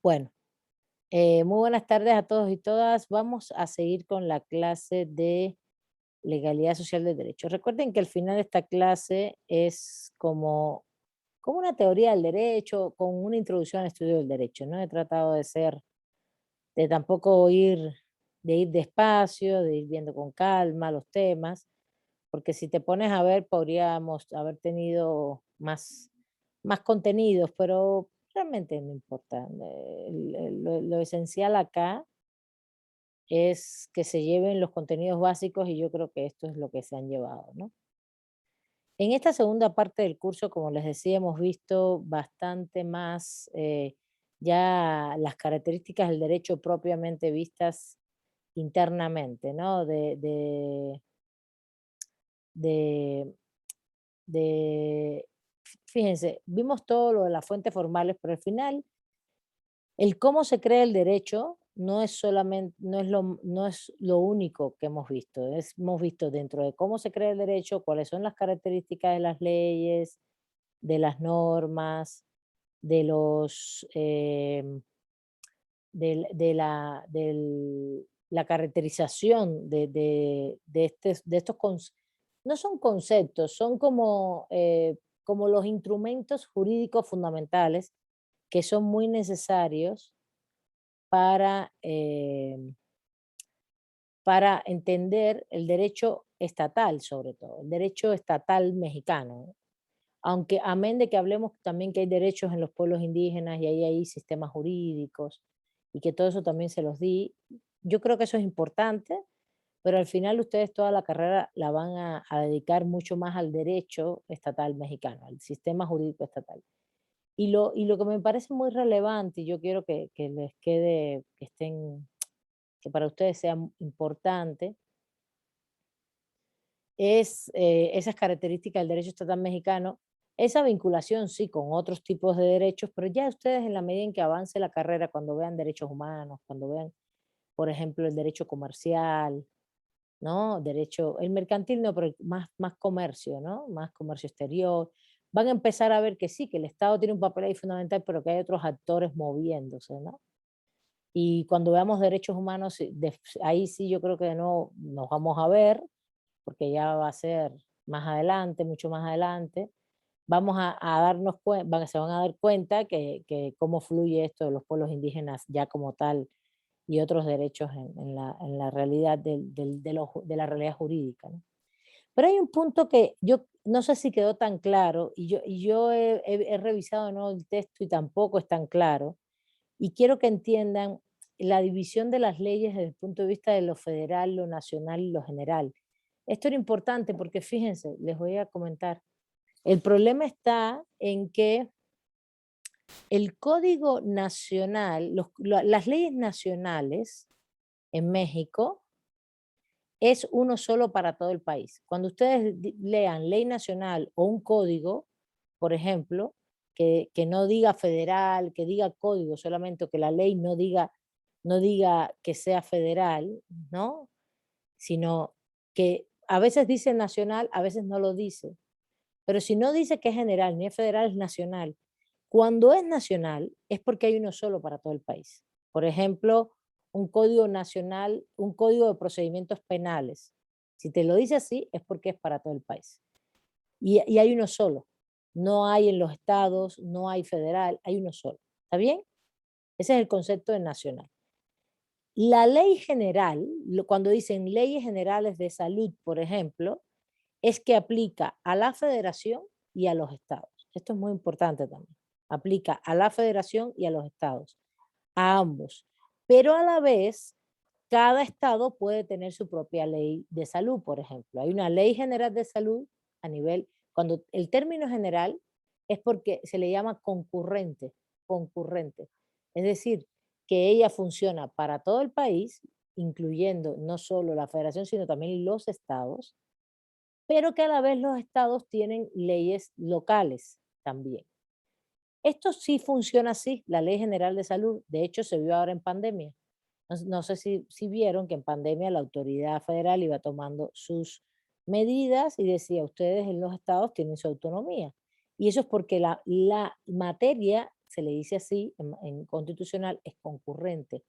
Bueno, muy buenas tardes a todos y todas. Vamos a seguir con la clase de legalidad social del derecho. Recuerden que al final de esta clase es como una teoría del derecho, con una introducción al estudio del derecho. No he tratado de tampoco de ir despacio, de ir viendo con calma los temas, porque si te pones a ver, podríamos haber tenido más contenidos, pero realmente no importa. Lo esencial acá es que se lleven los contenidos básicos y yo creo que esto es lo que se han llevado, ¿no? En esta segunda parte del curso, como les decía, hemos visto bastante más ya las características del derecho propiamente vistas internamente, ¿no? De, fíjense, vimos todo lo de las fuentes formales, pero al final el cómo se crea el derecho no es solamente, no es lo único que hemos visto. Hemos visto dentro de cómo se crea el derecho, cuáles son las características de las leyes, de las normas, de los la caracterización de estos no son conceptos, son como los instrumentos jurídicos fundamentales que son muy necesarios para, para entender el derecho estatal, sobre todo, el derecho estatal mexicano, ¿no? Aunque amén de que hablemos también que hay derechos en los pueblos indígenas y ahí hay sistemas jurídicos y que todo eso también se los di, yo creo que eso es importante, pero al final ustedes toda la carrera la van a dedicar mucho más al derecho estatal mexicano, al sistema jurídico estatal. Y lo que me parece muy relevante, y yo quiero que les quede, que para ustedes sea importante, es esas características del derecho estatal mexicano, esa vinculación sí con otros tipos de derechos, pero ya ustedes en la medida en que avance la carrera, cuando vean derechos humanos, cuando vean, por ejemplo, el derecho comercial, ¿no? Derecho, el mercantil no, pero más comercio, ¿no? Más comercio exterior. Van a empezar a ver que sí, que el Estado tiene un papel ahí fundamental, pero que hay otros actores moviéndose, ¿no? Y cuando veamos derechos humanos, sí, ahí sí yo creo que no nos vamos a ver, porque ya va a ser más adelante, mucho más adelante. Vamos a darnos cuenta, se van a dar cuenta que cómo fluye esto de los pueblos indígenas ya como tal y otros derechos en la realidad de la realidad jurídica, ¿no? Pero hay un punto que yo no sé si quedó tan claro y yo he revisado de nuevo el texto y tampoco es tan claro y quiero que entiendan la división de las leyes desde el punto de vista de lo federal, lo nacional y lo general. Esto era importante porque fíjense, les voy a comentar, el problema está en que el Código Nacional, las leyes nacionales en México es uno solo para todo el país. Cuando ustedes lean ley nacional o un código, por ejemplo, que no diga federal, que diga código solamente, o que la ley no diga que sea federal, ¿no? Sino que a veces dice nacional, a veces no lo dice. Pero si no dice que es general ni es federal, es nacional. Cuando es nacional, es porque hay uno solo para todo el país. Por ejemplo, un código nacional, un código de procedimientos penales. Si te lo dice así, es porque es para todo el país. Y hay uno solo. No hay en los estados, no hay federal, hay uno solo. ¿Está bien? Ese es el concepto de nacional. La ley general, cuando dicen leyes generales de salud, por ejemplo, es que aplica a la federación y a los estados. Esto es muy importante también. Aplica a la federación y a los estados, a ambos. Pero a la vez, cada estado puede tener su propia ley de salud, por ejemplo. Hay una ley general de salud a nivel, cuando el término general es porque se le llama concurrente, concurrente. Es decir, que ella funciona para todo el país, incluyendo no solo la federación, sino también los estados, pero que a la vez los estados tienen leyes locales también. Esto sí funciona así, la Ley General de Salud. De hecho, se vio ahora en pandemia. No sé si vieron que en pandemia la autoridad federal iba tomando sus medidas y decía, ustedes en los estados tienen su autonomía. Y eso es porque la materia se le dice así en constitucional, es concurrente.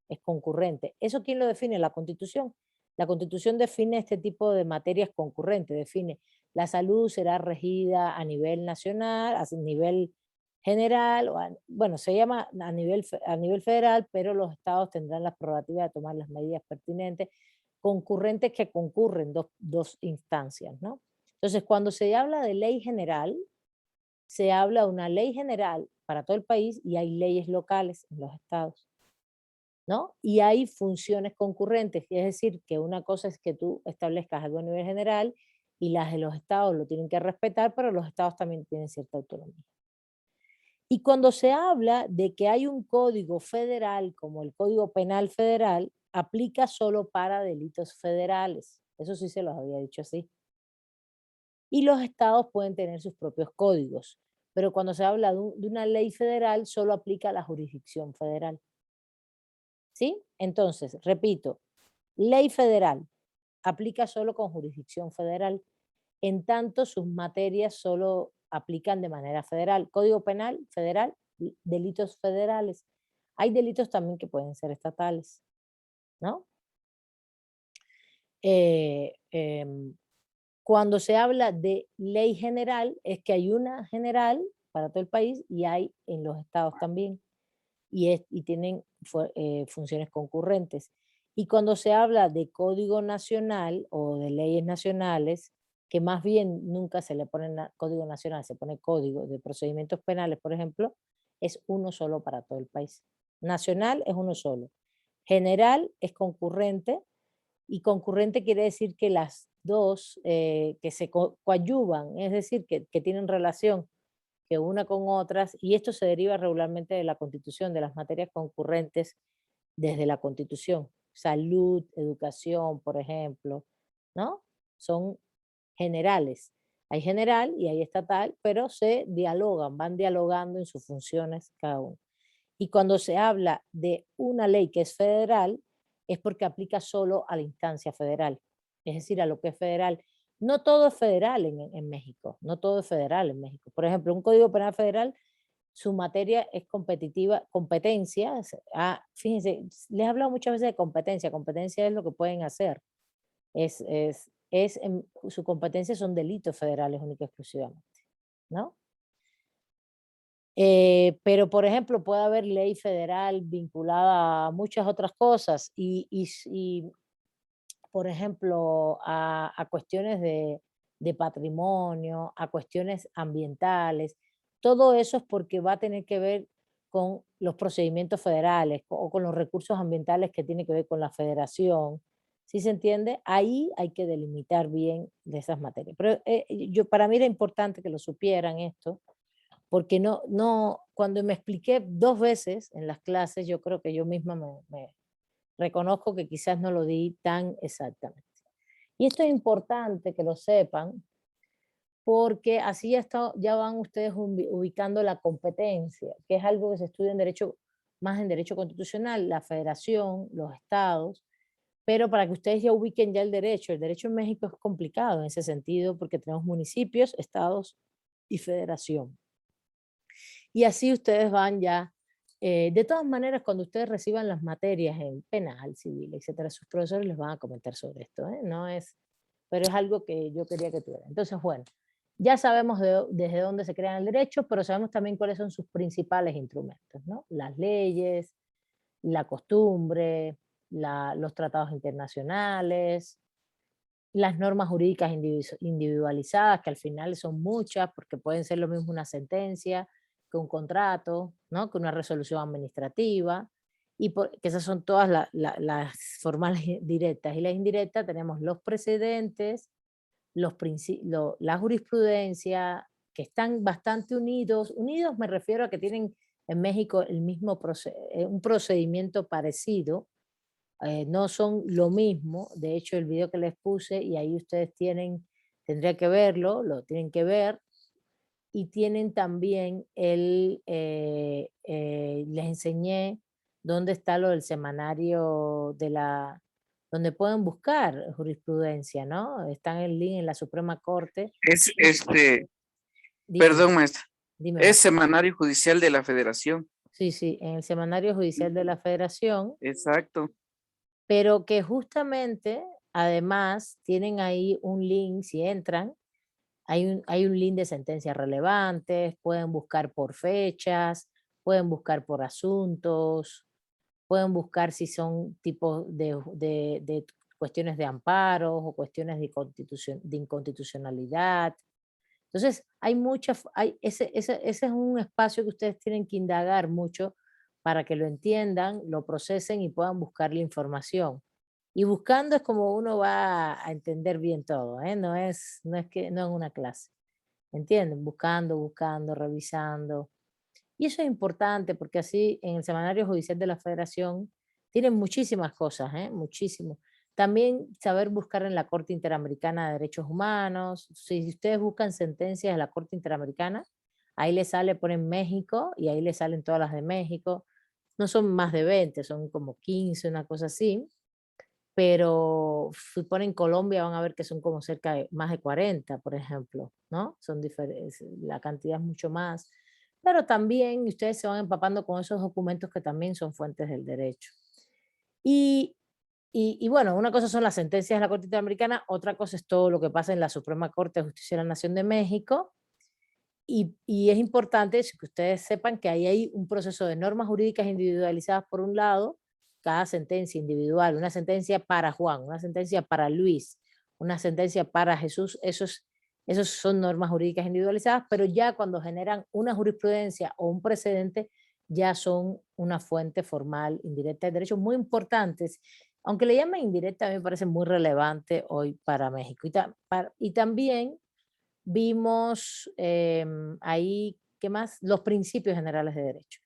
Es concurrente. ¿Eso quién lo define? La Constitución. La Constitución define este tipo de materias concurrentes, define la salud será regida a nivel nacional, a nivel general, bueno, se llama a nivel federal, pero los estados tendrán la prerrogativa de tomar las medidas pertinentes, concurrentes que concurren dos instancias, ¿no? Entonces, cuando se habla de ley general, se habla de una ley general para todo el país y hay leyes locales en los estados, ¿no? Y hay funciones concurrentes, es decir, que una cosa es que tú establezcas algo a nivel general y las de los estados lo tienen que respetar, pero los estados también tienen cierta autonomía. Y cuando se habla de que hay un código federal, como el Código Penal Federal, aplica solo para delitos federales. Eso sí se los había dicho así. Y los estados pueden tener sus propios códigos, pero cuando se habla de una ley federal, solo aplica a la jurisdicción federal. ¿Sí? Entonces, repito, ley federal aplica solo con jurisdicción federal, en tanto sus materias solo aplican de manera federal. Código Penal Federal, delitos federales. Hay delitos también que pueden ser estatales, ¿no? Cuando se habla de ley general, es que hay una general para todo el país y hay en los estados también. Y tienen funciones concurrentes. Y cuando se habla de código nacional o de leyes nacionales, que más bien nunca se le pone código nacional, se pone código de procedimientos penales, por ejemplo, es uno solo para todo el país. Nacional es uno solo. General es concurrente, y concurrente quiere decir que las dos que se coadyuvan, es decir, que tienen relación que una con otras, y esto se deriva regularmente de la Constitución, de las materias concurrentes desde la Constitución. Salud, educación, por ejemplo, ¿no? Son generales. Hay general y hay estatal, pero se dialogan, van dialogando en sus funciones cada uno. Y cuando se habla de una ley que es federal, es porque aplica solo a la instancia federal, es decir, a lo que es federal. No todo es federal en México, no todo es federal en México. Por ejemplo, un Código Penal Federal, su materia es competitiva, competencia. Fíjense, les he hablado muchas veces de competencia. Competencia es lo que pueden hacer. Su competencia son delitos federales única y exclusivamente, ¿no? Pero, por ejemplo, puede haber ley federal vinculada a muchas otras cosas y por ejemplo, a cuestiones de patrimonio, a cuestiones ambientales. Todo eso es porque va a tener que ver con los procedimientos federales o con los recursos ambientales que tiene que ver con la federación. ¿Sí se entiende? Ahí hay que delimitar bien de esas materias. Pero para mí era importante que lo supieran esto, porque cuando me expliqué 2 veces en las clases, yo creo que yo misma me reconozco que quizás no lo di tan exactamente. Y esto es importante que lo sepan, porque así ya van ustedes ubicando la competencia, que es algo que se estudia en derecho, más en derecho constitucional, la federación, los estados, pero para que ustedes ya ubiquen ya el derecho en México es complicado en ese sentido, porque tenemos municipios, estados y federación. Y así ustedes van ya, de todas maneras, cuando ustedes reciban las materias en penal, civil, etcétera, sus profesores les van a comentar sobre esto, no es, pero es algo que yo quería que tuvieran. Entonces, bueno, ya sabemos desde dónde se crean el derecho, pero sabemos también cuáles son sus principales instrumentos, ¿no? Las leyes, la costumbre, los tratados internacionales, las normas jurídicas individualizadas, que al final son muchas, porque pueden ser lo mismo una sentencia que un contrato, ¿no? Que una resolución administrativa, que esas son todas las formales directas. Y las indirectas tenemos los precedentes, la jurisprudencia, que están bastante unidos. Unidos me refiero a que tienen en México el mismo un procedimiento parecido, no son lo mismo. De hecho, el video que les puse, y ahí ustedes tendría que verlo, lo tienen que ver, y tienen también les enseñé dónde está lo del semanario donde pueden buscar jurisprudencia, ¿no? Está en el link en la Suprema Corte. Es Dígame, perdón, maestra. Dime, Es Marco. Semanario Judicial de la Federación. Sí, sí, en el Semanario Judicial de la Federación, Exacto. pero que justamente, además, tienen ahí un link, si entran, hay un link de sentencias relevantes, pueden buscar por fechas, pueden buscar por asuntos, pueden buscar si son tipos de cuestiones de amparos o cuestiones de inconstitucionalidad. Entonces, hay muchas, ese es un espacio que ustedes tienen que indagar mucho para que lo entiendan, lo procesen y puedan buscar la información. Y buscando es como uno va a entender bien todo, ¿eh? No es una clase, ¿entienden? Buscando, buscando, revisando. Y eso es importante porque así en el Semanario Judicial de la Federación tienen muchísimas cosas, ¿eh? Muchísimo. También saber buscar en la Corte Interamericana de Derechos Humanos. Si ustedes buscan sentencias de la Corte Interamericana, ahí les sale, ponen México y ahí les salen todas las de México. No son más de 20, son como 15, una cosa así. Pero si ponen Colombia van a ver que son como cerca de más de 40, por ejemplo, ¿no? Son diferentes, la cantidad es mucho más. Pero también ustedes se van empapando con esos documentos que también son fuentes del derecho. Y, y bueno, una cosa son las sentencias de la Corte Interamericana, otra cosa es todo lo que pasa en la Suprema Corte de Justicia de la Nación de México. Y es importante que ustedes sepan que ahí hay un proceso de normas jurídicas individualizadas por un lado, cada sentencia individual, una sentencia para Juan, una sentencia para Luis, una sentencia para Jesús, esos son normas jurídicas individualizadas, pero ya cuando generan una jurisprudencia o un precedente, ya son una fuente formal indirecta de derechos muy importantes. Aunque le llamen indirecta, a mí me parece muy relevante hoy para México. Y también vimos ahí, ¿qué más? Los principios generales de derecho,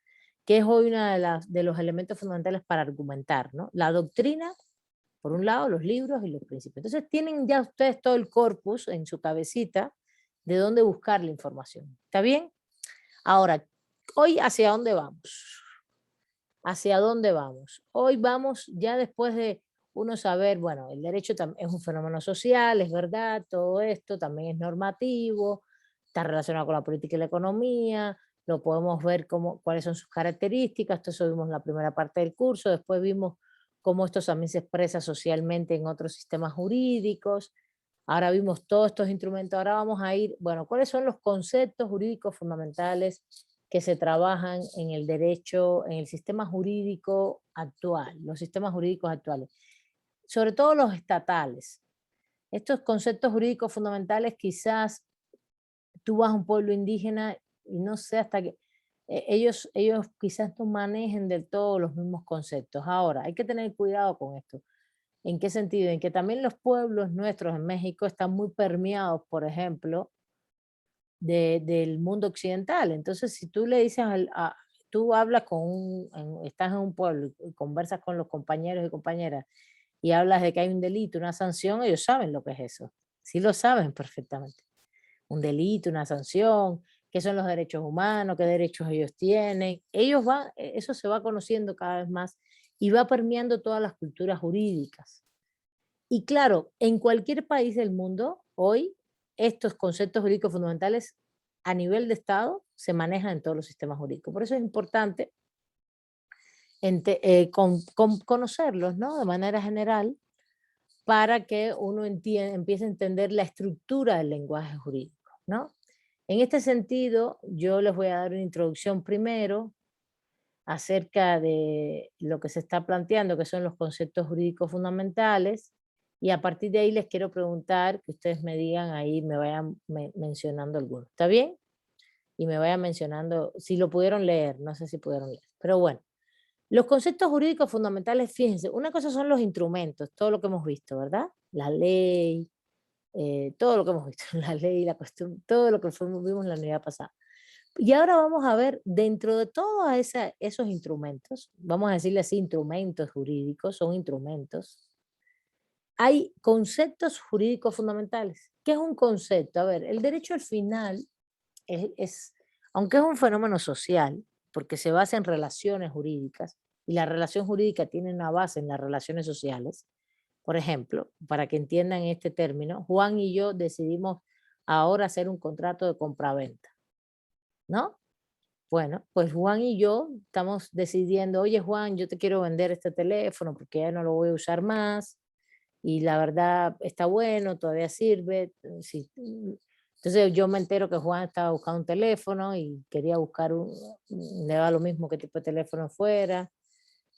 que es hoy uno de los elementos fundamentales para argumentar, ¿no? La doctrina, por un lado, los libros y los principios. Entonces tienen ya ustedes todo el corpus en su cabecita de dónde buscar la información. ¿Está bien? Ahora, hoy, ¿hacia dónde vamos? ¿Hacia dónde vamos? Hoy vamos ya después de uno saber, bueno, el derecho es un fenómeno social, es verdad, todo esto también es normativo, está relacionado con la política y la economía, lo podemos ver cuáles son sus características, esto eso vimos en la primera parte del curso, después vimos cómo esto también se expresa socialmente en otros sistemas jurídicos, ahora vimos todos estos instrumentos, ahora vamos a ir, bueno, ¿cuáles son los conceptos jurídicos fundamentales que se trabajan en el derecho, en el sistema jurídico actual, los sistemas jurídicos actuales, sobre todo los estatales? Estos conceptos jurídicos fundamentales quizás tú vas a un pueblo indígena y no sé hasta que ellos quizás no manejen del todo los mismos conceptos. Ahora, hay que tener cuidado con esto. ¿En qué sentido? En que también los pueblos nuestros en México están muy permeados, por ejemplo, del mundo occidental. Entonces, si tú le dices, tú hablas estás en un pueblo y conversas con los compañeros y compañeras y hablas de que hay un delito, una sanción, ellos saben lo que es eso. Sí lo saben perfectamente. Un delito, una sanción, qué son los derechos humanos, qué derechos ellos tienen. Eso se va conociendo cada vez más y va permeando todas las culturas jurídicas. Y claro, en cualquier país del mundo, hoy, estos conceptos jurídicos fundamentales a nivel de Estado se manejan en todos los sistemas jurídicos. Por eso es importante conocerlos, ¿no? De manera general, para que uno empiece a entender la estructura del lenguaje jurídico, ¿no? En este sentido, yo les voy a dar una introducción primero acerca de lo que se está planteando, que son los conceptos jurídicos fundamentales, y a partir de ahí les quiero preguntar, que ustedes me digan ahí, me vayan mencionando algunos. ¿Está bien? Y me vayan mencionando, si lo pudieron leer, no sé si pudieron leer, pero bueno. Los conceptos jurídicos fundamentales, fíjense, una cosa son los instrumentos, todo lo que hemos visto, ¿verdad? La ley, todo lo que hemos visto, la ley, la cuestión, todo lo que vimos en la unidad pasada. Y ahora vamos a ver, dentro de todos esos instrumentos, vamos a decirle así, instrumentos jurídicos, son instrumentos, hay conceptos jurídicos fundamentales. ¿Qué es un concepto? A ver, el derecho al final aunque es un fenómeno social, porque se basa en relaciones jurídicas, y la relación jurídica tiene una base en las relaciones sociales. Por ejemplo, para que entiendan este término, Juan y yo decidimos ahora hacer un contrato de compraventa. ¿no? Bueno, pues Juan y yo estamos decidiendo, oye Juan, yo te quiero vender este teléfono porque ya no lo voy a usar más y la verdad está bueno, todavía sirve. Sí, entonces yo me entero que Juan estaba buscando un teléfono y quería buscar le da lo mismo qué tipo de teléfono fuera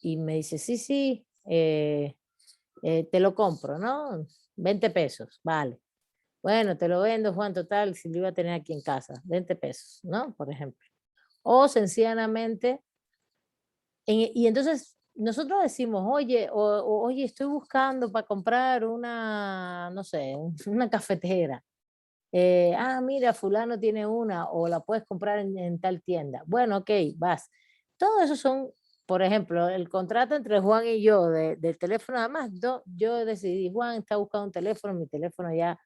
y me dice, sí, sí, te lo compro, ¿no? 20 pesos, vale. Bueno, te lo vendo, Juan, total, si lo iba a tener aquí en casa, 20 pesos, ¿no? Por ejemplo. O sencillamente, y entonces nosotros decimos, oye, oye, estoy buscando para comprar una, no sé, una cafetera. Mira, fulano tiene una o la puedes comprar en tal tienda. Bueno, ok, vas. Todo eso son, por ejemplo, el contrato entre Juan y yo del teléfono, además, yo decidí, Juan está buscando un teléfono, mi teléfono ya,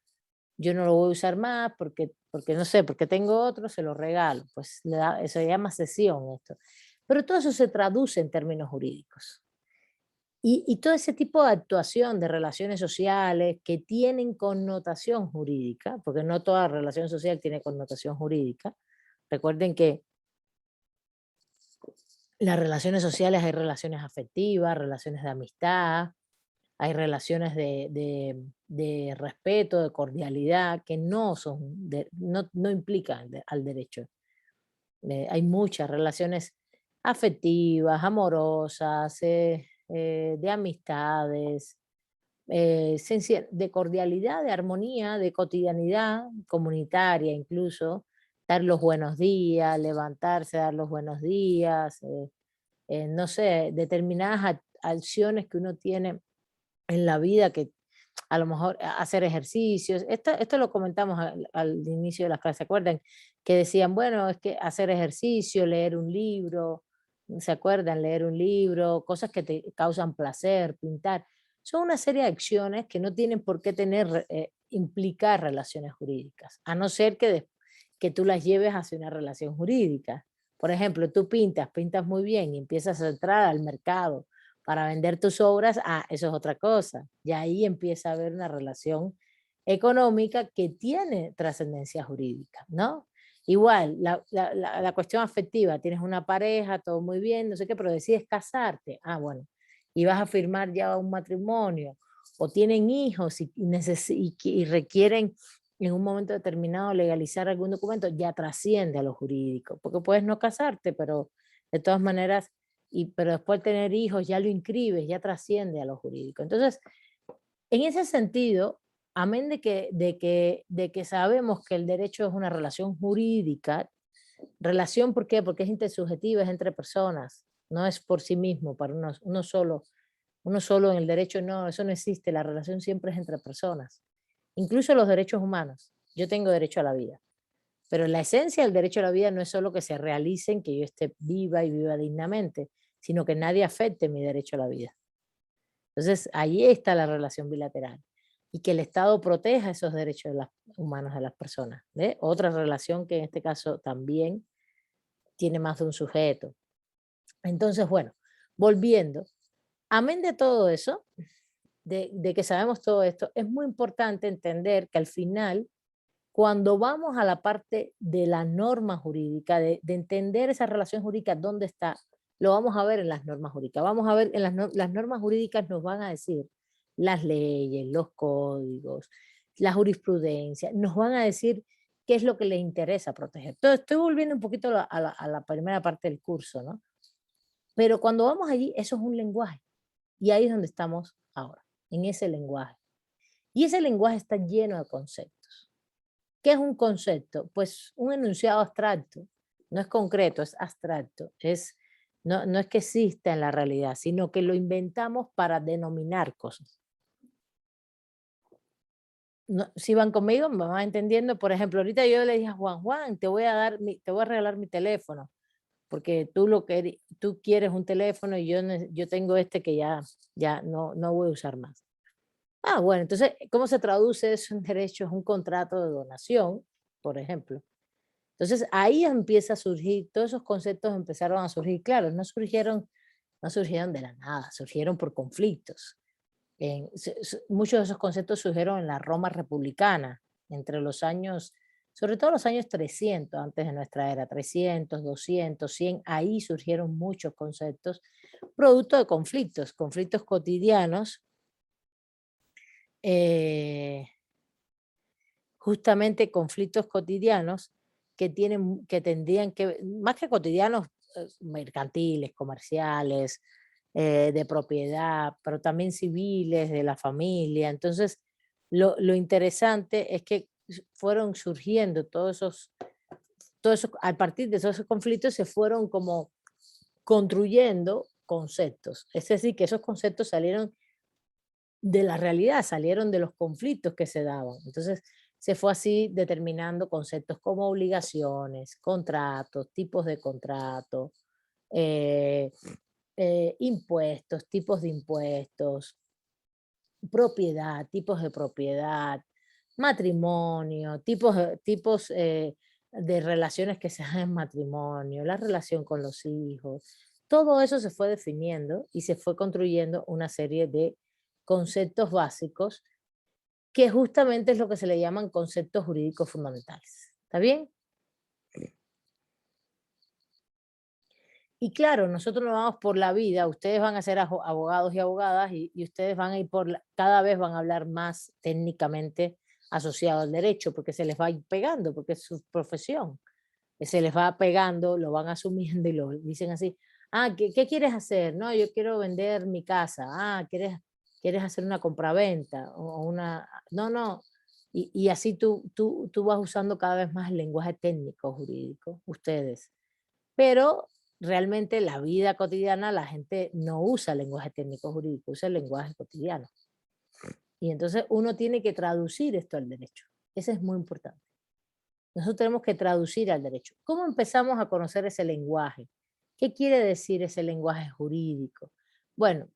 yo no lo voy a usar más porque no sé, porque tengo otro, se lo regalo. Pues eso se llama cesión esto. Pero todo eso se traduce en términos jurídicos. Y todo ese tipo de actuación de relaciones sociales que tienen connotación jurídica, porque no toda relación social tiene connotación jurídica. Recuerden que las relaciones sociales hay relaciones afectivas, relaciones de amistad, hay relaciones de respeto, de cordialidad, que no son, no implican al derecho. Hay muchas relaciones afectivas, amorosas, de amistades, de cordialidad, de armonía, de cotidianidad comunitaria incluso, dar los buenos días, levantarse, dar los buenos días, no sé, determinadas acciones que uno tiene en la vida que a lo mejor hacer ejercicios. Esto lo comentamos al inicio de las clases, ¿se acuerdan? Que decían, bueno, es que hacer ejercicio, leer un libro, ¿se acuerdan? Leer un libro, cosas que te causan placer, pintar. Son una serie de acciones que no tienen por qué implicar relaciones jurídicas, a no ser que tú las lleves hacia una relación jurídica. Por ejemplo, tú pintas muy bien y empiezas a entrar al mercado para vender tus obras, eso es otra cosa. Y ahí empieza a haber una relación económica que tiene trascendencia jurídica, ¿no? Igual, la cuestión afectiva, tienes una pareja, todo muy bien, no sé qué, pero decides casarte. Bueno, y vas a firmar ya un matrimonio, o tienen hijos y requieren en un momento determinado legalizar algún documento, ya trasciende a lo jurídico, porque puedes no casarte, pero de todas maneras pero después tener hijos ya lo inscribes, ya trasciende a lo jurídico. Entonces, en ese sentido, amén de que sabemos que el derecho es una relación jurídica, relación, ¿por qué? Porque es intersubjetiva, es entre personas, no es por sí mismo, para uno solo en el derecho, no, eso no existe, la relación siempre es entre personas, incluso los derechos humanos. Yo tengo derecho a la vida, pero la esencia del derecho a la vida no es solo que se realicen, que yo esté viva y viva dignamente, sino que nadie afecte mi derecho a la vida. Entonces, ahí está la relación bilateral. Y que el Estado proteja esos derechos humanos de las personas. ¿Ve? Otra relación que en este caso también tiene más de un sujeto. Entonces, bueno, volviendo, amén de todo eso, de que sabemos todo esto, es muy importante entender que al final cuando vamos a la parte de la norma jurídica, de entender esa relación jurídica, ¿dónde está? Lo vamos a ver en las normas jurídicas. Vamos a ver, en las normas jurídicas nos van a decir las leyes, los códigos, la jurisprudencia, nos van a decir qué es lo que les interesa proteger. Entonces, estoy volviendo un poquito a la primera parte del curso, ¿no? Pero cuando vamos allí, eso es un lenguaje. Y ahí es donde estamos ahora, en ese lenguaje. Y ese lenguaje está lleno de conceptos. ¿Qué es un concepto? Pues un enunciado abstracto, no es concreto, es abstracto, no es que exista en la realidad, sino que lo inventamos para denominar cosas. Si van conmigo, me van entendiendo. Por ejemplo, ahorita yo le dije a Juan, Juan, te voy a regalar mi teléfono, porque tú quieres un teléfono y yo tengo este que ya no voy a usar más. Bueno, entonces, ¿cómo se traduce eso en derecho? Es un contrato de donación, por ejemplo. Entonces ahí empieza a surgir, todos esos conceptos empezaron a surgir, claro, no surgieron de la nada, surgieron por conflictos. Muchos de esos conceptos surgieron en la Roma republicana, entre los años, sobre todo los años 300 antes de nuestra era, 300, 200, 100, ahí surgieron muchos conceptos, producto de conflictos, conflictos cotidianos, eh, justamente conflictos cotidianos que tendrían que, más que cotidianos, mercantiles, comerciales, de propiedad, pero también civiles, de la familia. Entonces, lo interesante es que fueron surgiendo todos esos, a partir de esos conflictos se fueron como construyendo conceptos. Es decir, que esos conceptos salieron de la realidad, salieron de los conflictos que se daban. Entonces, se fue así determinando conceptos como obligaciones, contratos, tipos de contratos, eh, impuestos, tipos de impuestos, propiedad, tipos de propiedad, matrimonio, tipos de relaciones que se dan en matrimonio, la relación con los hijos. Todo eso se fue definiendo y se fue construyendo una serie de conceptos básicos que justamente es lo que se le llaman conceptos jurídicos fundamentales. ¿Está bien? Y claro, nosotros no vamos por la vida, ustedes van a ser abogados y abogadas y ustedes van a ir cada vez van a hablar más técnicamente asociado al derecho, porque se les va a ir pegando, porque es su profesión. Se les va pegando, lo van asumiendo y lo dicen así. Ah, ¿qué quieres hacer? No, yo quiero vender mi casa. Ah, ¿quieres hacer una compraventa? O una. No, no. Y así tú vas usando cada vez más el lenguaje técnico jurídico, ustedes. Pero realmente la vida cotidiana la gente no usa lenguaje técnico jurídico, usa el lenguaje cotidiano. Y entonces uno tiene que traducir esto al derecho. Eso es muy importante. Nosotros tenemos que traducir al derecho. ¿Cómo empezamos a conocer ese lenguaje? ¿Qué quiere decir ese lenguaje jurídico? Bueno,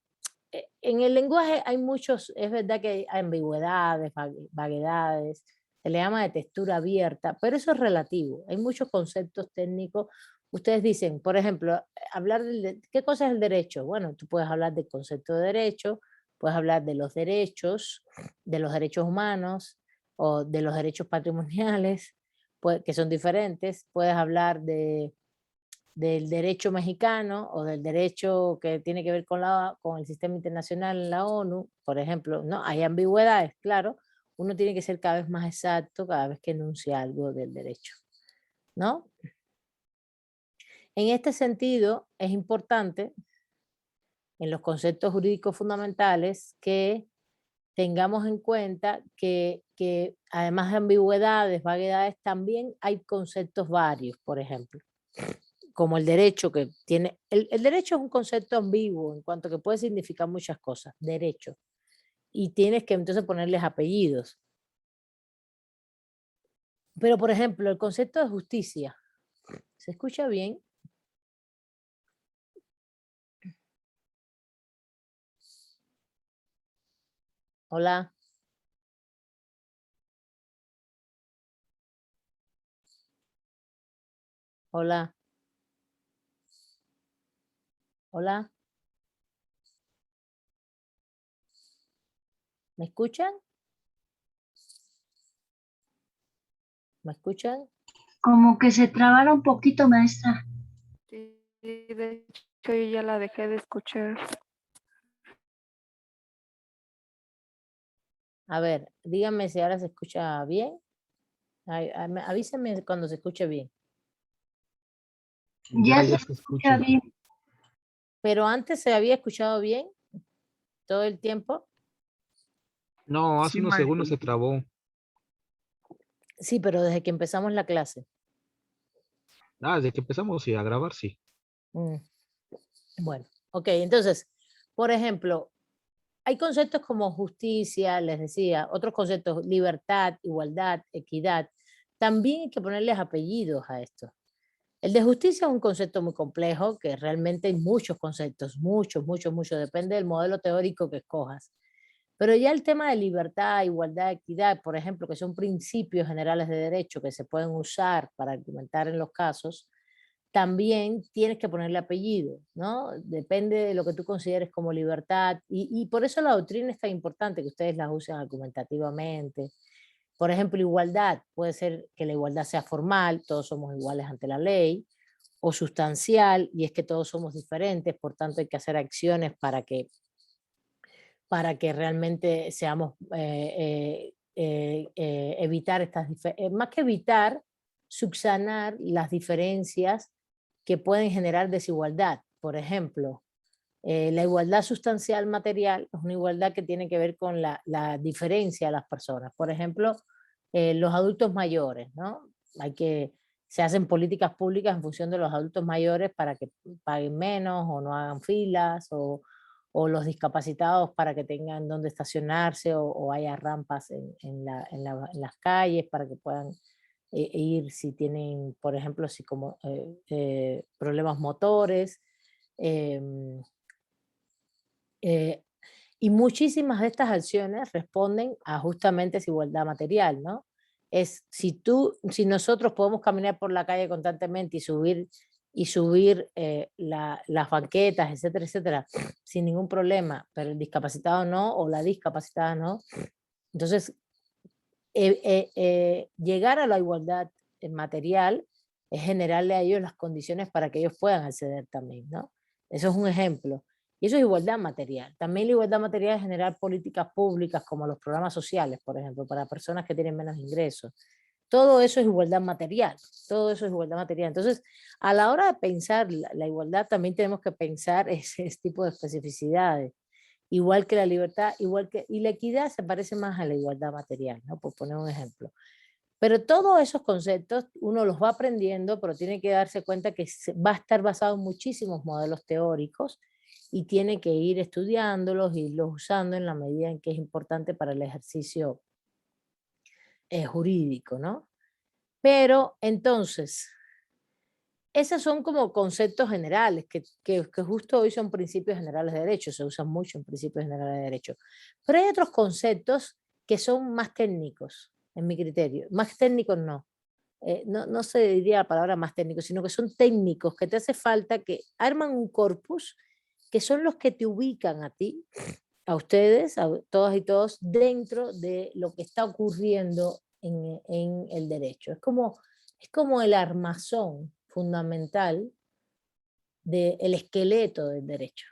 en el lenguaje hay muchos, es verdad que hay ambigüedades, vaguedades, se le llama de textura abierta, pero eso es relativo. Hay muchos conceptos técnicos. Ustedes dicen, por ejemplo, ¿qué cosa es el derecho? Bueno, tú puedes hablar del concepto de derecho, puedes hablar de los derechos humanos o de los derechos patrimoniales, que son diferentes. Puedes hablar del derecho mexicano o del derecho que tiene que ver con el sistema internacional en la ONU, por ejemplo, ¿no? Hay ambigüedades, claro. Uno tiene que ser cada vez más exacto cada vez que enuncia algo del derecho, ¿no? En este sentido, es importante en los conceptos jurídicos fundamentales que tengamos en cuenta que además de ambigüedades, vaguedades, también hay conceptos varios, por ejemplo, como el derecho que tiene, el derecho es un concepto ambiguo en cuanto que puede significar muchas cosas, derecho, y tienes que entonces ponerles apellidos. Pero, por ejemplo, el concepto de justicia, ¿se escucha bien? Hola, hola, hola, ¿me escuchan? ¿Me escuchan? Como que se trabara un poquito, maestra. Sí, de hecho yo ya la dejé de escuchar. A ver, díganme si ahora se escucha bien. Avísenme cuando se escuche bien. Ya se se escucha escucha. bien. Pero antes se había escuchado bien todo el tiempo. No, hace Sí, unos maestro. segundos se trabó. Sí, pero desde que empezamos la clase. Desde que empezamos sí, a grabar, sí. Mm, Bueno, ok, entonces, por ejemplo, hay conceptos como justicia, les decía, otros conceptos, libertad, igualdad, equidad. También hay que ponerles apellidos a esto. El de justicia es un concepto muy complejo, que realmente hay muchos conceptos, muchos, muchos, muchos, depende del modelo teórico que escojas. Pero ya el tema de libertad, igualdad, equidad, por ejemplo, que son principios generales de derecho que se pueden usar para argumentar en los casos, también tienes que ponerle apellido, ¿no? Depende de lo que tú consideres como libertad. Y por eso la doctrina es tan importante, que ustedes la usen argumentativamente, Por ejemplo, igualdad. Puede ser que la igualdad sea formal, todos somos iguales ante la ley, o sustancial, y es que todos somos diferentes, por tanto hay que hacer acciones para que realmente seamos, evitar estas más que evitar, subsanar las diferencias que pueden generar desigualdad. Por ejemplo, la igualdad sustancial material es una igualdad que tiene que ver con la diferencia de las personas. Por ejemplo, los adultos mayores, ¿no? Se hacen políticas públicas en función de los adultos mayores para que paguen menos o no hagan filas, o los discapacitados para que tengan donde estacionarse, o haya rampas en las calles para que puedan ir si tienen, por ejemplo, problemas motores. em, eh, y muchísimas de estas acciones responden a justamente esa igualdad material, ¿no? Si nosotros podemos caminar por la calle constantemente y subir las banquetas, etcétera, etcétera, sin ningún problema, pero el discapacitado no, o la discapacitada no, entonces llegar a la igualdad material es generarle a ellos las condiciones para que ellos puedan acceder también, ¿no? Eso es un ejemplo. Y eso es igualdad material. También la igualdad material es generar políticas públicas como los programas sociales, por ejemplo, para personas que tienen menos ingresos. Todo eso es igualdad material. Todo eso es igualdad material. Entonces, a la hora de pensar la igualdad, también tenemos que pensar ese tipo de especificidades. Igual que la libertad, y la equidad se parece más a la igualdad material, ¿no? Por poner un ejemplo. Pero todos esos conceptos uno los va aprendiendo, pero tiene que darse cuenta que va a estar basado en muchísimos modelos teóricos y tiene que ir estudiándolos y los usando en la medida en que es importante para el ejercicio jurídico, ¿no? Pero entonces, esos son como conceptos generales, que justo hoy son principios generales de derecho, se usan mucho en principios generales de derecho. Pero hay otros conceptos que son más técnicos, en mi criterio. Más técnicos no. No se diría la palabra más técnicos, sino que son técnicos, que te hace falta, que arman un corpus, que son los que te ubican a ti, a ustedes, a todas y todos, dentro de lo que está ocurriendo en el derecho. Es como el armazón fundamental del esqueleto del derecho,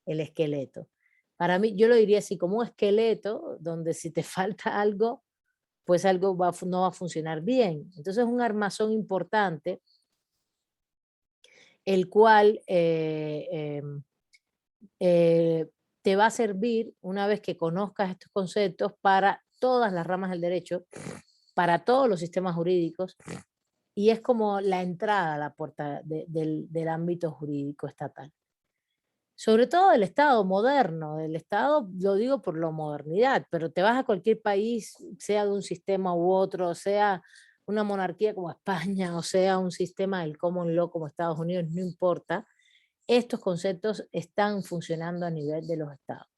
el esqueleto. Para mí, yo lo diría así, como un esqueleto donde si te falta algo, pues algo no va a funcionar bien. Entonces es un armazón importante, el cual te va a servir una vez que conozcas estos conceptos para todas las ramas del derecho, para todos los sistemas jurídicos, y es como la entrada a la puerta del ámbito jurídico estatal. Sobre todo del Estado moderno, del Estado, lo digo por la modernidad, pero te vas a cualquier país, sea de un sistema u otro, sea una monarquía como España, o sea un sistema del common law como Estados Unidos, no importa, estos conceptos están funcionando a nivel de los estados.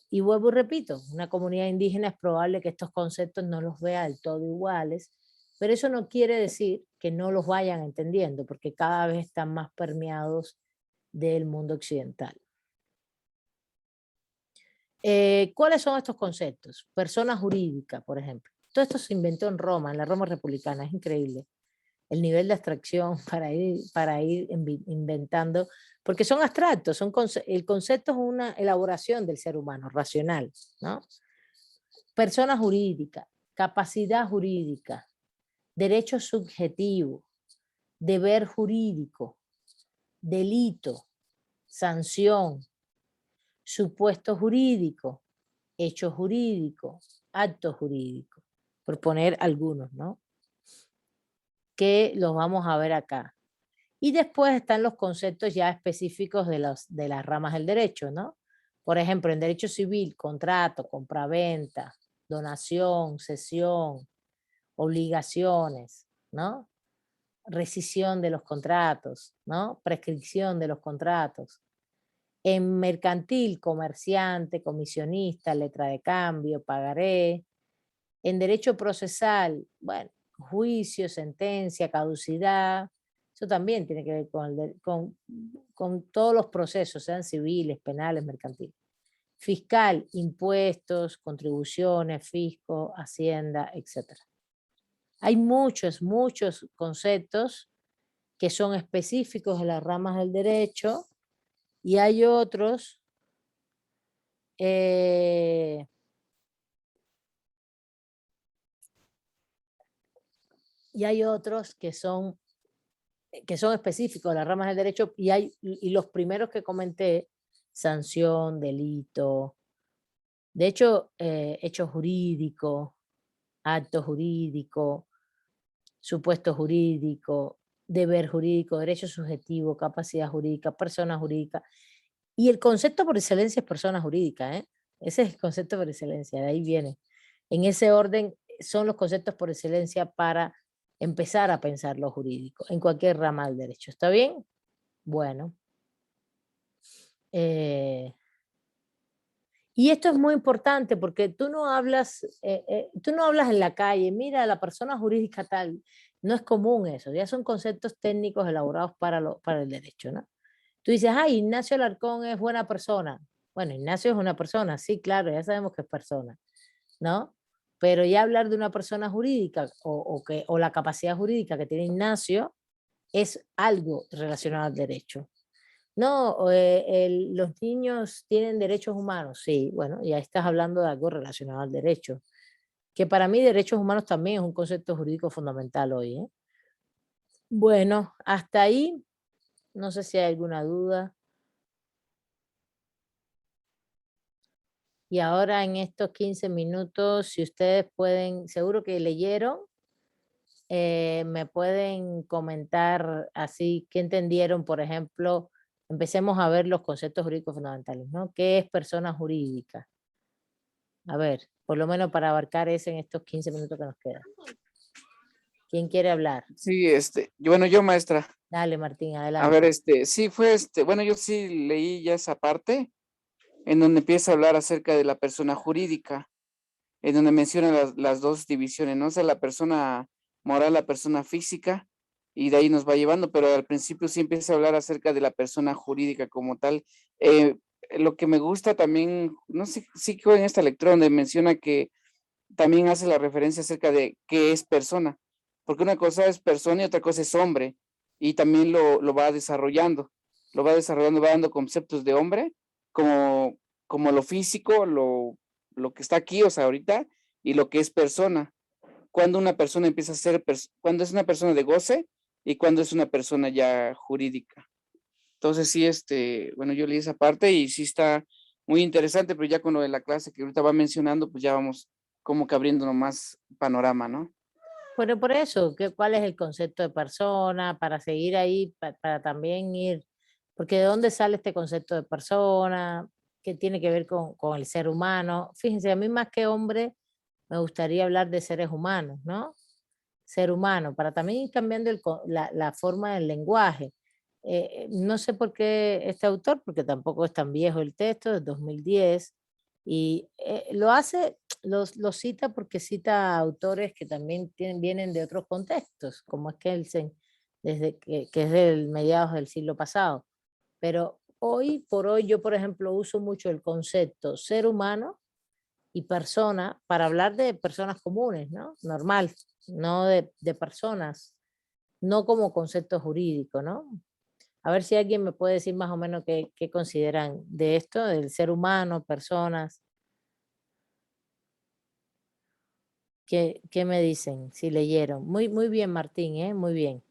Y vuelvo y repito, una comunidad indígena es probable que estos conceptos no los vea del todo iguales, pero eso no quiere decir que no los vayan entendiendo, porque cada vez están más permeados del mundo occidental. ¿Cuáles son estos conceptos? Persona jurídica, por ejemplo. Todo esto se inventó en Roma, en la Roma republicana, es increíble el nivel de abstracción para ir inventando, porque son abstractos, el concepto es una elaboración del ser humano, racional, ¿no? Persona jurídica, capacidad jurídica, derecho subjetivo, deber jurídico, delito, sanción, supuesto jurídico, hecho jurídico, acto jurídico, por poner algunos, ¿no? Que los vamos a ver acá. Y después están los conceptos ya específicos de las ramas del derecho, ¿no? Por ejemplo, en derecho civil, contrato, compraventa, donación, cesión, obligaciones, ¿no? Rescisión de los contratos, ¿no? Prescripción de los contratos. En mercantil, comerciante, comisionista, letra de cambio, pagaré. En derecho procesal, bueno, juicio, sentencia, caducidad, eso también tiene que ver con todos los procesos, sean civiles, penales, mercantiles. Fiscal, impuestos, contribuciones, fisco, hacienda, etc. Hay muchos conceptos que son específicos de las ramas del derecho y hay otros que son específicos de las ramas del derecho y los primeros que comenté, sanción, delito, de hecho, hecho jurídico, acto jurídico, supuesto jurídico, deber jurídico, derecho subjetivo, capacidad jurídica, persona jurídica. Y el concepto por excelencia es persona jurídica, ¿eh? Ese es el concepto por excelencia, de ahí viene. En ese orden son los conceptos por excelencia para empezar a pensar lo jurídico, en cualquier rama del derecho. ¿Está bien? Bueno. Y esto es muy importante porque tú no hablas en la calle, mira, la persona jurídica tal, no es común eso, ya son conceptos técnicos elaborados para el derecho, ¿no? Tú dices, ay, Ignacio Alarcón es buena persona. Bueno, Ignacio es una persona, sí, claro, ya sabemos que es persona, ¿no? Pero ya hablar de una persona jurídica o la capacidad jurídica que tiene Ignacio es algo relacionado al derecho. No, los niños tienen derechos humanos, sí, bueno, ya estás hablando de algo relacionado al derecho, que para mí derechos humanos también es un concepto jurídico fundamental hoy, ¿eh? Bueno, hasta ahí, no sé si hay alguna duda. Y ahora en estos 15 minutos, si ustedes pueden, seguro que leyeron, me pueden comentar así, ¿qué entendieron? Por ejemplo, empecemos a ver los conceptos jurídicos fundamentales, ¿no? ¿Qué es persona jurídica? A ver, por lo menos para abarcar eso en estos 15 minutos que nos quedan. ¿Quién quiere hablar? Sí, yo maestra. Dale, Martín, A adelante. ver, sí fue bueno, yo sí leí ya esa parte en donde empieza a hablar acerca de la persona jurídica, en donde menciona las dos divisiones, ¿no? O sea, la persona moral, la persona física, y de ahí nos va llevando, pero al principio sí empieza a hablar acerca de la persona jurídica como tal. Lo que me gusta también, no sé, sí que en esta lectura donde menciona que también hace la referencia acerca de qué es persona, porque una cosa es persona y otra cosa es hombre, y también lo va desarrollando, va dando conceptos de hombre, como lo físico, lo que está aquí, o sea, ahorita, y lo que es persona. Cuando una persona empieza a ser, cuando es una persona de goce y cuando es una persona ya jurídica. Entonces sí, bueno, yo leí esa parte y sí está muy interesante, pero ya con lo de la clase que ahorita va mencionando, pues ya vamos como que abriéndonos más panorama, ¿no? Bueno, por eso, ¿cuál es el concepto de persona? Para seguir ahí, para también ir, porque ¿de dónde sale este concepto de persona? ¿Qué tiene que ver con el ser humano? Fíjense, a mí más que hombre, me gustaría hablar de seres humanos, ¿no? Ser humano, para también ir cambiando la forma del lenguaje. No sé por qué este autor, porque tampoco es tan viejo el texto, es 2010, y lo hace, lo cita porque cita autores que también vienen de otros contextos, como es Kelsen, que es del mediados del siglo pasado. Pero hoy por hoy yo, por ejemplo, uso mucho el concepto ser humano y persona para hablar de personas comunes, ¿no? Normal, no de personas, no como concepto jurídico, ¿no? A ver si alguien me puede decir más o menos qué consideran de esto, del ser humano, personas. ¿Qué me dicen? Si leyeron. Muy bien, Martín, ¿eh? Muy bien.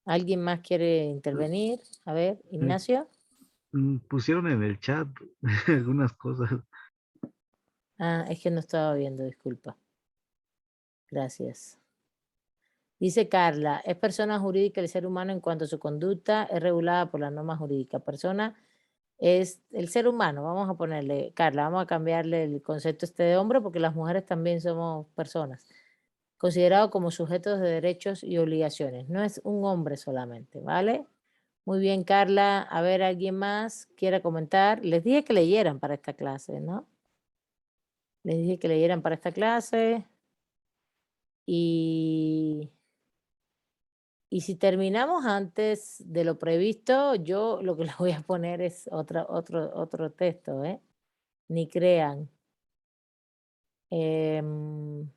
¿Alguien más quiere intervenir? A ver, Ignacio. Pusieron en el chat algunas cosas. Ah, es que no estaba viendo, disculpa. Gracias. Dice Carla, es persona jurídica el ser humano en cuanto a su conducta es regulada por la norma jurídica. Persona es el ser humano, vamos a ponerle, Carla, vamos a cambiarle el concepto de hombre porque las mujeres también somos personas. Considerado como sujetos de derechos y obligaciones. No es un hombre solamente, ¿vale? Muy bien, Carla. A ver, ¿alguien más quiera comentar? Les dije que leyeran para esta clase, ¿no? Les dije que leyeran para esta clase. Y Y si terminamos antes de lo previsto, yo lo que les voy a poner es otro texto, ¿eh? Ni crean. Em,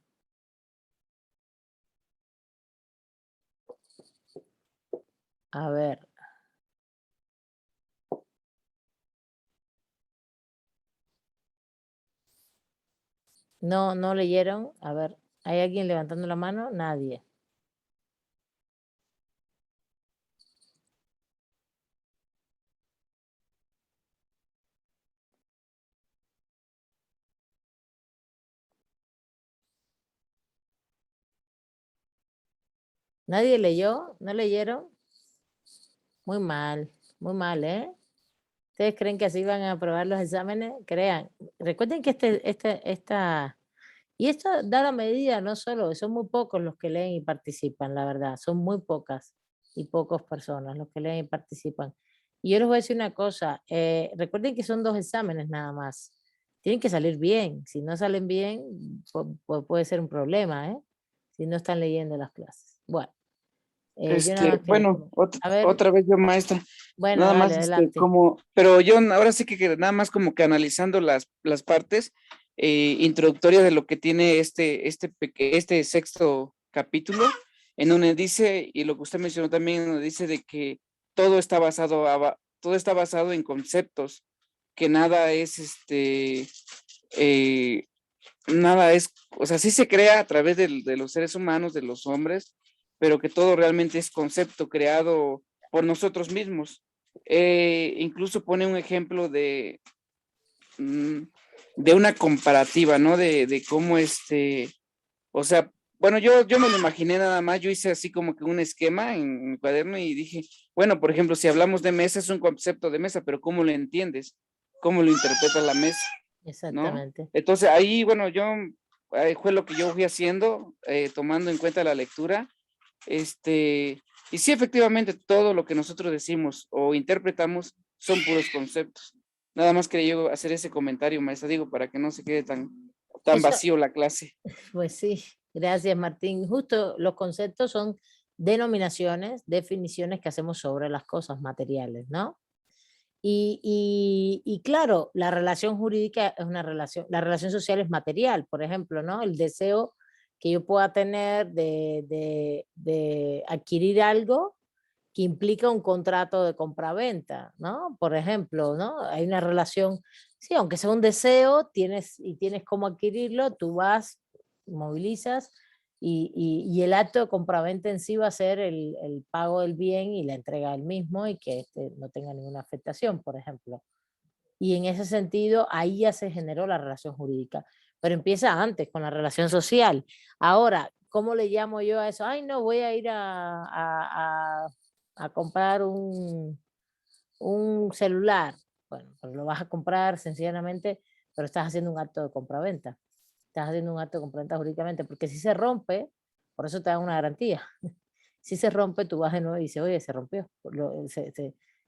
a ver. No leyeron. A ver, ¿hay alguien levantando la mano? Nadie. ¿Nadie leyó? ¿No leyeron? Muy mal, ¿eh? ¿Ustedes creen que así van a aprobar los exámenes? Crean. Recuerden que y esto da la medida, no solo, son muy pocos los que leen y participan, la verdad, son muy pocas y pocas personas los que leen y participan. Y yo les voy a decir una cosa, recuerden que son 2 exámenes nada más. Tienen que salir bien, si no salen bien, puede ser un problema, ¿eh? Si no están leyendo las clases. Bueno, yo nada más quería Bueno, comentar. A ver, otra vez yo, maestra. bueno, Nada dale, más, adelante. pero yo ahora sí que nada más como que analizando las partes introductorias de lo que tiene este sexto capítulo, en donde dice, y lo que usted mencionó también, donde dice de que todo está todo está basado en conceptos, que nada es eh, nada es, o sea, sí se crea a través de los seres humanos, de los hombres, pero que todo realmente es concepto creado por nosotros mismos. Incluso pone un ejemplo de una comparativa, ¿no? De cómo o sea, bueno, yo me lo imaginé nada más, yo hice así como que un esquema en mi cuaderno y dije, bueno, por ejemplo, si hablamos de mesa, es un concepto de mesa, pero ¿cómo lo entiendes? ¿Cómo lo interpreta la mesa? ¿No? Exactamente. Entonces ahí, bueno, fue lo que yo fui haciendo, tomando en cuenta la lectura, y sí, efectivamente, todo lo que nosotros decimos o interpretamos son puros conceptos. Nada más quería yo hacer ese comentario, maestra, digo, para que no se quede tan Eso, vacío la clase. pues sí, gracias Martín. Justo los conceptos son denominaciones, definiciones que hacemos sobre las cosas materiales, ¿no? Y claro, la relación jurídica es una relación, la relación social es material, por ejemplo, ¿no? El deseo que yo pueda tener de adquirir algo que implica un contrato de compraventa, ¿no? Por ejemplo, ¿no? Hay una relación, sí, aunque sea un deseo, tienes cómo adquirirlo, tú vas, movilizas y el acto de compraventa en sí va a ser el pago del bien y la entrega del mismo y que no tenga ninguna afectación, por ejemplo. Y en ese sentido, ahí ya se generó la relación jurídica, pero empieza antes con la relación social. Ahora, ¿cómo le llamo yo a eso? Ay, no, voy a ir a comprar un celular. Bueno, pues lo vas a comprar sencillamente, pero estás haciendo un acto de compraventa. Estás haciendo un acto de compraventa jurídicamente, porque si se rompe, por eso te dan una garantía. Si se rompe, tú vas de nuevo y dices, oye, se rompió,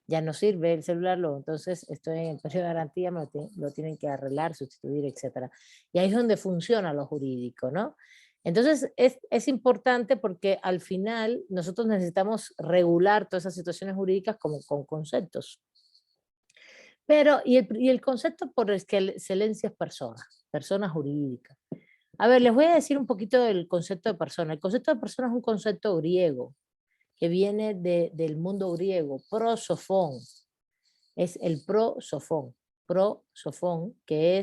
ya no sirve el celular, entonces estoy en el periodo de garantía, lo tienen que arreglar, sustituir, etcétera. Y ahí es donde funciona lo jurídico, ¿no? Entonces es importante porque al final nosotros necesitamos regular todas esas situaciones jurídicas como con conceptos. Pero, y el concepto por excelencia es persona jurídica. A ver, les voy a decir un poquito del concepto de persona. El concepto de persona es un concepto griego que viene del mundo griego, prosofón. Es el prosofón, que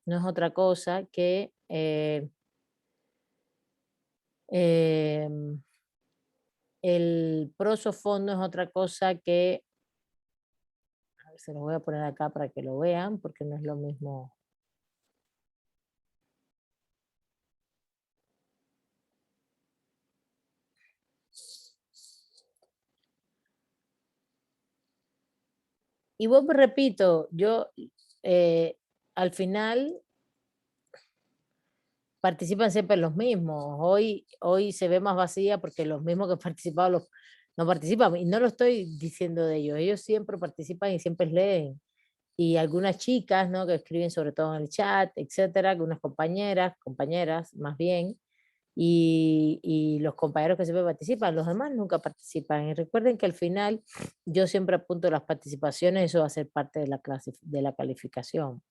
no es otra cosa que el prosofón no es otra cosa que, a ver, se los voy a poner acá para que lo vean, porque no es lo mismo. Y vos repito, yo al final participan siempre los mismos. Hoy se ve más vacía porque los mismos que participaban no participan. Y no lo estoy diciendo de ellos. Ellos siempre participan y siempre leen. Y algunas chicas, ¿no? Que escriben sobre todo en el chat, etcétera, que unas compañeras más bien, y los compañeros que siempre participan, los demás nunca participan. Y recuerden que al final yo siempre apunto las participaciones, eso va a ser parte de de la calificación.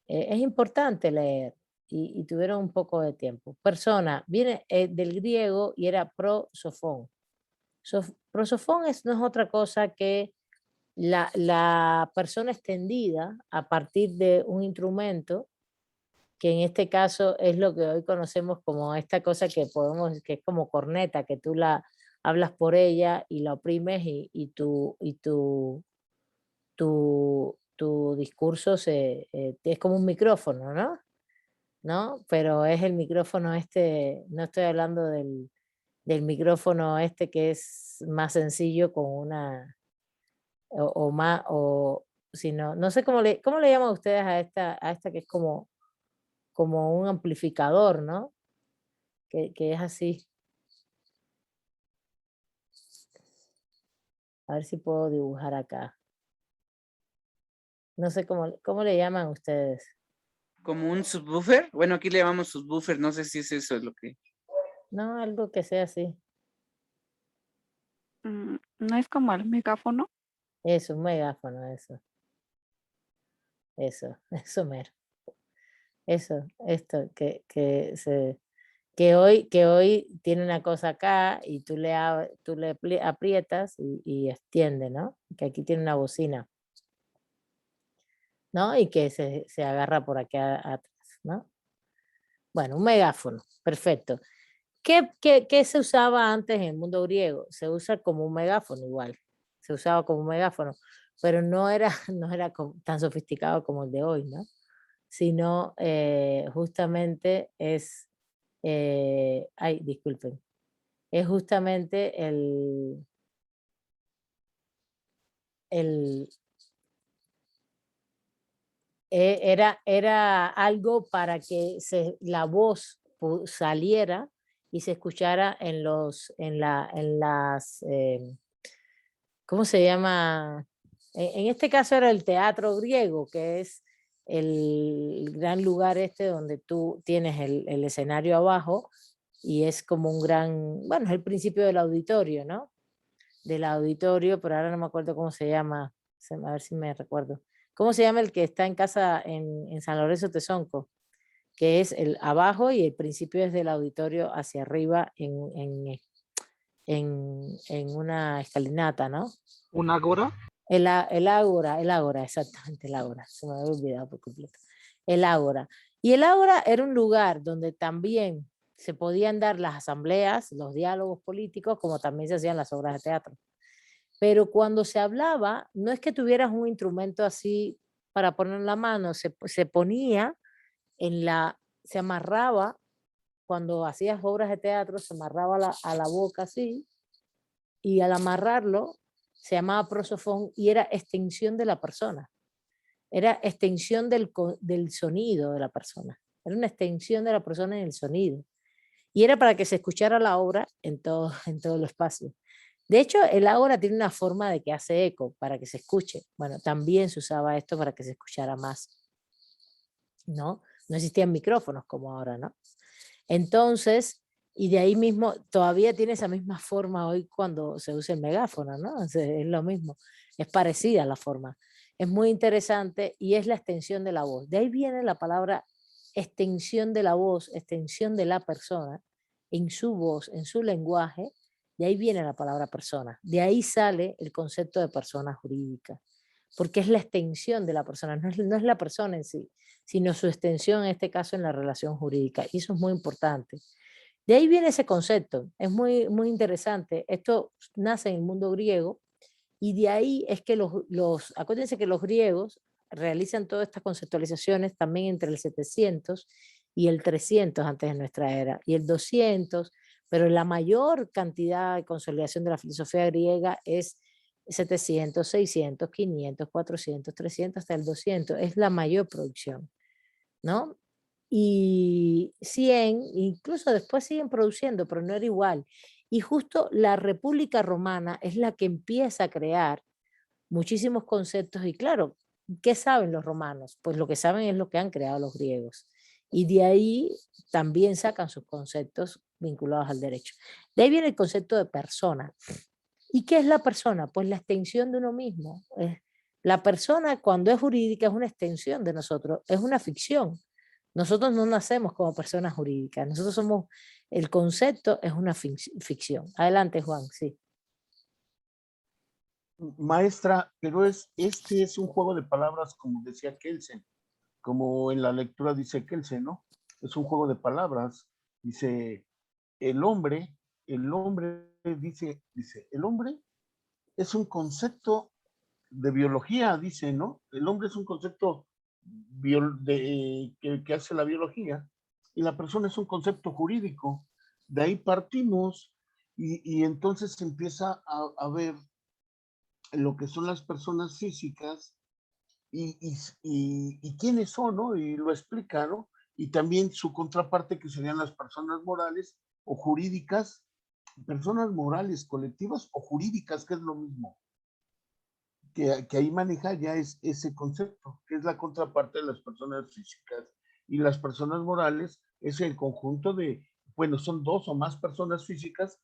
Es importante leer y tuvieron un poco de tiempo. Persona, viene del griego y era prosofón. Prosofón no es otra cosa que la persona extendida a partir de un instrumento, que en este caso es lo que hoy conocemos como esta cosa que es como corneta, que tú la hablas por ella y la oprimes y tu discurso es como un micrófono, ¿no? ¿No? Pero es el micrófono este, no estoy hablando del micrófono este que es más sencillo con una, o más, o sino, no sé cómo le llaman ustedes a esta que es como un amplificador, ¿no? Que es así. A ver si puedo dibujar acá. No sé cómo le llaman ustedes. Como un subwoofer. Bueno, aquí le llamamos subwoofer, no sé si es eso lo que... No, algo que sea así. ¿No es como el megáfono? Eso, un megáfono, eso mero. Eso, esto, que hoy tiene una cosa acá y tú le aprietas y extiende, ¿no? Que aquí tiene una bocina, ¿no? Y que se agarra por acá atrás, ¿no? Bueno, un megáfono, perfecto. ¿Qué se usaba antes en el mundo griego? Se usa como un megáfono igual, se usaba como un megáfono, pero no era, no era tan sofisticado como el de hoy, ¿no? Sino justamente ay, disculpen, es justamente el era algo para que la voz saliera y se escuchara en las, ¿cómo se llama? En este caso era el teatro griego, que es el gran lugar este donde tú tienes el escenario abajo y es como un gran, bueno, es el principio del auditorio, ¿no? Del auditorio, pero ahora no me acuerdo cómo se llama, a ver si me recuerdo. ¿Cómo se llama el que está en casa en San Lorenzo Tezonco? Que es el abajo y el principio es del auditorio hacia arriba en una escalinata, ¿no? ¿Un ágora? El ágora, exactamente, el ágora. Se me había olvidado por completo. El ágora. Y el ágora era un lugar donde también se podían dar las asambleas, los diálogos políticos, como también se hacían las obras de teatro. Pero cuando se hablaba, no es que tuvieras un instrumento así para poner en la mano, se ponía se amarraba, cuando hacías obras de teatro, se amarraba a la boca así, y al amarrarlo se llamaba prosofón y era extensión de la persona, era extensión del sonido de la persona, era una extensión de la persona en el sonido. Y era para que se escuchara la obra en todo el espacio. De hecho, el ágora tiene una forma de que hace eco para que se escuche. Bueno, también se usaba esto para que se escuchara más, ¿no? No existían micrófonos como ahora, ¿no? Entonces, y de ahí mismo, todavía tiene esa misma forma hoy cuando se usa el megáfono, ¿no? Es lo mismo, es parecida la forma. Es muy interesante y es la extensión de la voz. De ahí viene la palabra extensión de la voz, extensión de la persona, en su voz, en su lenguaje, de ahí viene la palabra persona. De ahí sale el concepto de persona jurídica, porque es la extensión de la persona, no es la persona en sí, sino su extensión, en este caso, en la relación jurídica. Y eso es muy importante. De ahí viene ese concepto, es muy interesante. Esto nace en el mundo griego y de ahí es que acuérdense que los griegos realizan todas estas conceptualizaciones también entre el 700 y el 300 antes de nuestra era, y el 200, pero la mayor cantidad de consolidación de la filosofía griega es 700, 600, 500, 400, 300 hasta el 200, es la mayor producción, ¿no? Y 100, incluso después siguen produciendo, pero no era igual. Y justo la República Romana es la que empieza a crear muchísimos conceptos y claro, ¿qué saben los romanos? Pues lo que saben es lo que han creado los griegos. Y de ahí también sacan sus conceptos vinculados al derecho. De ahí viene el concepto de persona. ¿Y qué es la persona? Pues la extensión de uno mismo. La persona, cuando es jurídica, es una extensión de nosotros, es una ficción. Nosotros no nacemos como personas jurídicas, nosotros somos, el concepto es una ficción. Adelante, Juan, sí. Maestra, pero este es un juego de palabras, como decía Kelsen, como en la lectura dice Kelsen, ¿no? Es un juego de palabras. Dice, el hombre dice, el hombre es un concepto de biología, dice, ¿no? El hombre es un concepto que hace la biología, y la persona es un concepto jurídico. De ahí partimos, y entonces se empieza a ver lo que son las personas físicas y quiénes son, ¿no? Y lo explica, ¿no? Y también su contraparte, que serían las personas morales o jurídicas, personas morales colectivas o jurídicas, que es lo mismo. Que ahí maneja ya es ese concepto, que es la contraparte de las personas físicas. Y las personas morales es el conjunto de, bueno, son dos o más personas físicas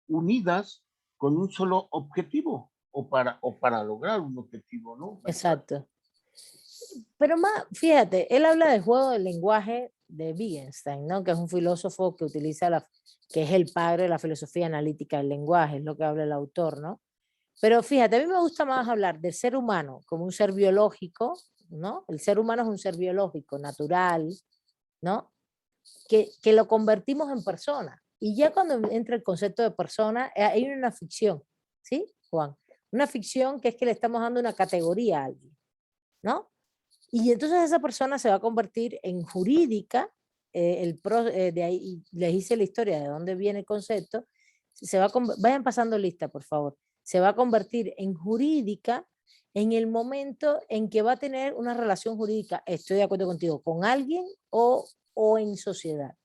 unidas con un solo objetivo o para lograr un objetivo, ¿no? Exacto. Pero más, fíjate, él habla del juego del lenguaje de Wittgenstein, ¿no? Que es un filósofo que utiliza que es el padre de la filosofía analítica del lenguaje, es lo que habla el autor, ¿no? Pero fíjate, a mí me gusta más hablar del ser humano como un ser biológico, ¿no? El ser humano es un ser biológico, natural, ¿no? Que lo convertimos en persona. Y ya cuando entra el concepto de persona, hay una ficción, ¿sí, Juan? Una ficción que es que le estamos dando una categoría a alguien, ¿no? Y entonces esa persona se va a convertir en jurídica, de ahí les hice la historia de dónde viene el concepto, vayan pasando lista, por favor, se va a convertir en jurídica en el momento en que va a tener una relación jurídica, estoy de acuerdo contigo, con alguien o en sociedad.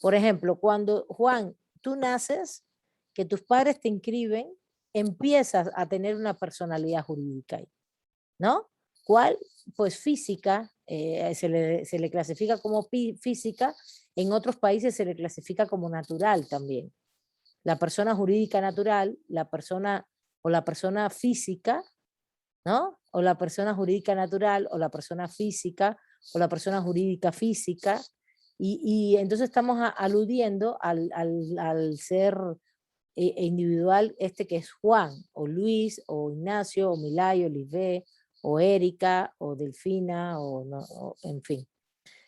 Por ejemplo, cuando, Juan, tú naces, que tus padres te inscriben, empiezas a tener una personalidad jurídica ahí, ¿no? ¿Cuál? Pues física, se le clasifica como física, en otros países se le clasifica como natural también. La persona jurídica natural, la persona o la persona física, ¿no? O la persona jurídica natural, o la persona física, o la persona jurídica física, y entonces estamos aludiendo al ser individual que es Juan, o Luis, o Ignacio, o Milay, o Lisbeth, o Erika, o Delfina, en fin.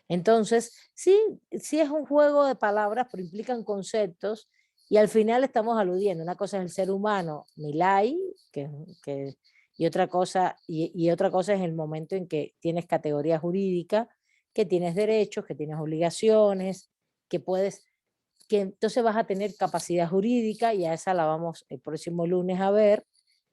Entonces, sí es un juego de palabras, pero implican conceptos, y al final estamos aludiendo. Una cosa es el ser humano, Milay, y otra cosa es el momento en que tienes categoría jurídica, que tienes derechos, que tienes obligaciones, que entonces vas a tener capacidad jurídica, y a esa la vamos el próximo lunes a ver.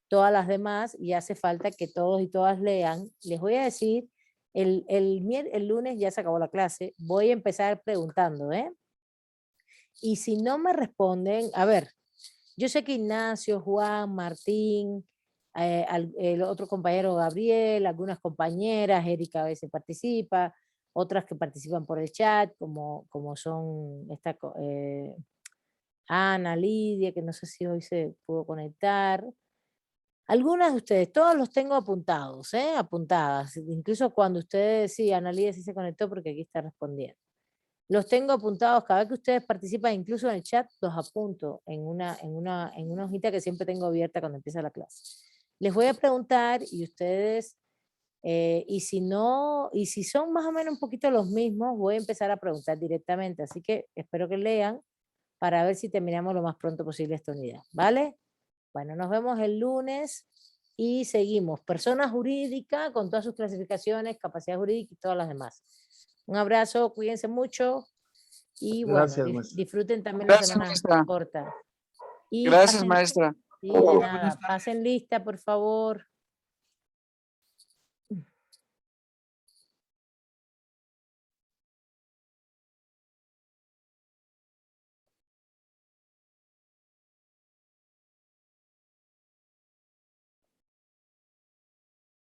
Todas las demás, y hace falta que todos y todas lean. Les voy a decir, el lunes ya se acabó la clase, voy a empezar preguntando, ¿eh? Y si no me responden, a ver, yo sé que Ignacio, Juan, Martín, el otro compañero Gabriel, algunas compañeras, Erika a veces participa, otras que participan por el chat, como son Ana, Lidia, que no sé si hoy se pudo conectar. Algunas de ustedes, todos los tengo apuntados, apuntadas. Incluso cuando ustedes, sí, Ana Lidia sí se conectó porque aquí está respondiendo. Los tengo apuntados, cada vez que ustedes participan, incluso en el chat, los apunto en una hojita que siempre tengo abierta cuando empieza la clase. Les voy a preguntar y ustedes, y si son más o menos un poquito los mismos, voy a empezar a preguntar directamente. Así que espero que lean para ver si terminamos lo más pronto posible esta unidad, ¿vale? Bueno, nos vemos el lunes y seguimos. Persona jurídica con todas sus clasificaciones, capacidad jurídica y todas las demás. Un abrazo, cuídense mucho y Gracias, bueno, maestra. disfruten también la Gracias, semana maestra. corta. Y Gracias, maestra. sí, de nada, pasen lista, por favor.